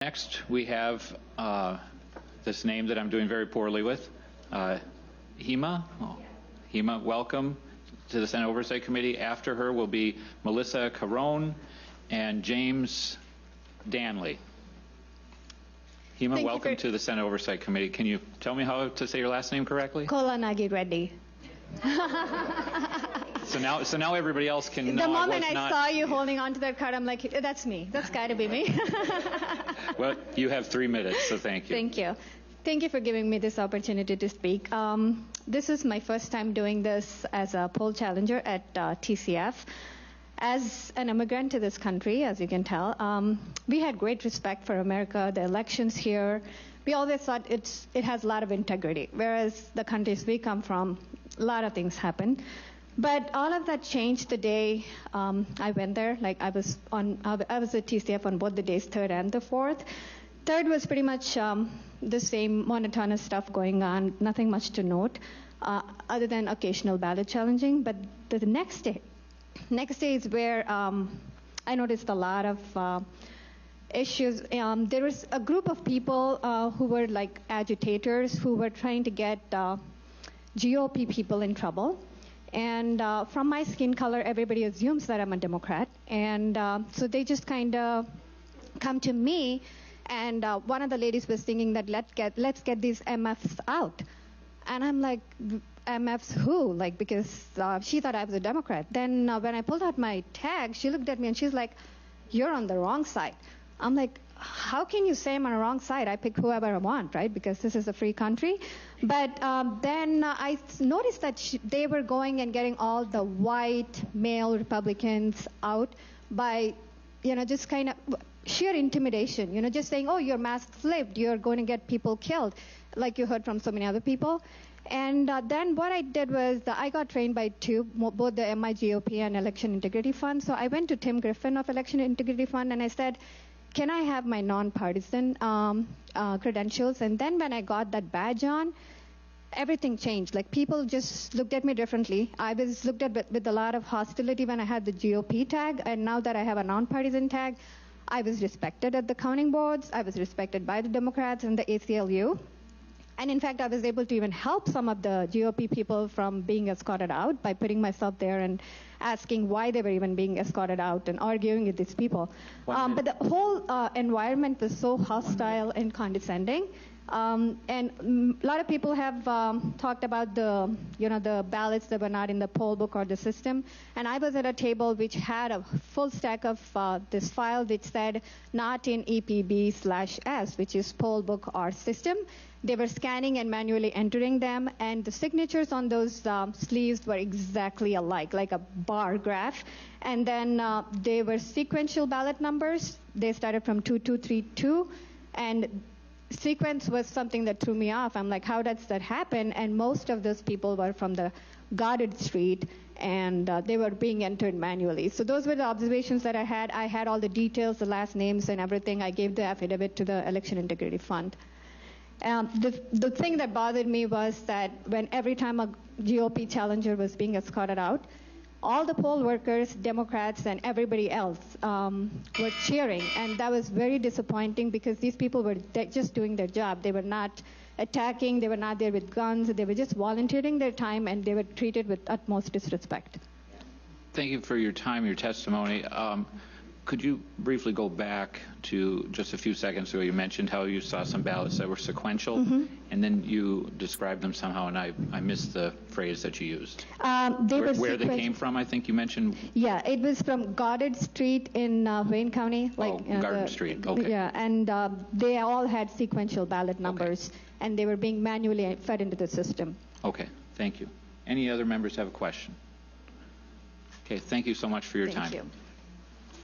Next, we have this name that I'm doing very poorly with, HIMA. Oh, HIMA, welcome to the Senate Oversight Committee. After her will be Melissa Caron and James Danley. HIMA, welcome to the Senate Oversight Committee. Can you tell me how to say your last name correctly? Kolanagi Reddy. So now everybody else can know. The moment I saw you holding on to that card, I'm like, that's me. That's got to be me. Well, you have 3 minutes, so thank you. Thank you. Thank you for giving me this opportunity to speak. This is my first time doing this as a poll challenger at TCF. As an immigrant to this country, as you can tell, we had great respect for America, the elections here. We always thought it has a lot of integrity, whereas the countries we come from, a lot of things happen. But all of that changed the day I went there. Like I was at TCF on both the days, 3rd and the 4th. 3rd was pretty much the same monotonous stuff going on, nothing much to note, other than occasional ballot challenging. But the next day is where I noticed a lot of issues. There was a group of people who were like agitators who were trying to get GOP people in trouble. And from my skin color, everybody assumes that I'm a Democrat. And so they just kind of come to me. And one of the ladies was thinking that let's get these MFs out. And I'm like, MFs who? Like, because she thought I was a Democrat. Then when I pulled out my tag, she looked at me and she's like, you're on the wrong side. I'm like, how can you say I'm on the wrong side? I pick whoever I want, right? Because this is a free country. But then I noticed that they were going and getting all the white male Republicans out by, just kind of sheer intimidation, just saying, oh, you're mask flipped, you're going to get people killed, like you heard from so many other people. And then what I did was I got trained by TUBE, both the MIGOP and Election Integrity Fund. So I went to Tim Griffin of Election Integrity Fund and I said, can I have my nonpartisan credentials? And then when I got that badge on, everything changed. Like people just looked at me differently. I was looked at with a lot of hostility when I had the GOP tag. And now that I have a nonpartisan tag, I was respected at the counting boards. I was respected by the Democrats and the ACLU. And in fact, I was able to even help some of the GOP people from being escorted out by putting myself there and asking why they were even being escorted out and arguing with these people. But the whole environment was so hostile and condescending. And a lot of people have talked about the ballots that were not in the poll book or the system. And I was at a table which had a full stack of this file which said not in EPB/S, which is poll book or system. They were scanning and manually entering them, and the signatures on those sleeves were exactly alike, like a bar graph. And then they were sequential ballot numbers. They started from 2232, and sequence was something that threw me off. I'm like, how does that happen? And most of those people were from the guarded street, and they were being entered manually. So those were the observations that I had. I had all the details, the last names and everything. I gave the affidavit to the Election Integrity Fund. The thing that bothered me was that every time a GOP challenger was being escorted out, all the poll workers, Democrats, and everybody else were cheering. And that was very disappointing because these people were just doing their job. They were not attacking. They were not there with guns. They were just volunteering their time, and they were treated with utmost disrespect. Thank you for your time, your testimony. Could you briefly go back to just a few seconds ago? You mentioned how you saw some ballots that were sequential, and then you described them somehow, and I missed the phrase that you used. Where they came from, I think you mentioned? Yeah, it was from Goddard Street in Wayne County. Garden Street, okay. Yeah, and they all had sequential ballot numbers, and they were being manually fed into the system. Okay, thank you. Any other members have a question? Okay, thank you so much for your time. Thank you.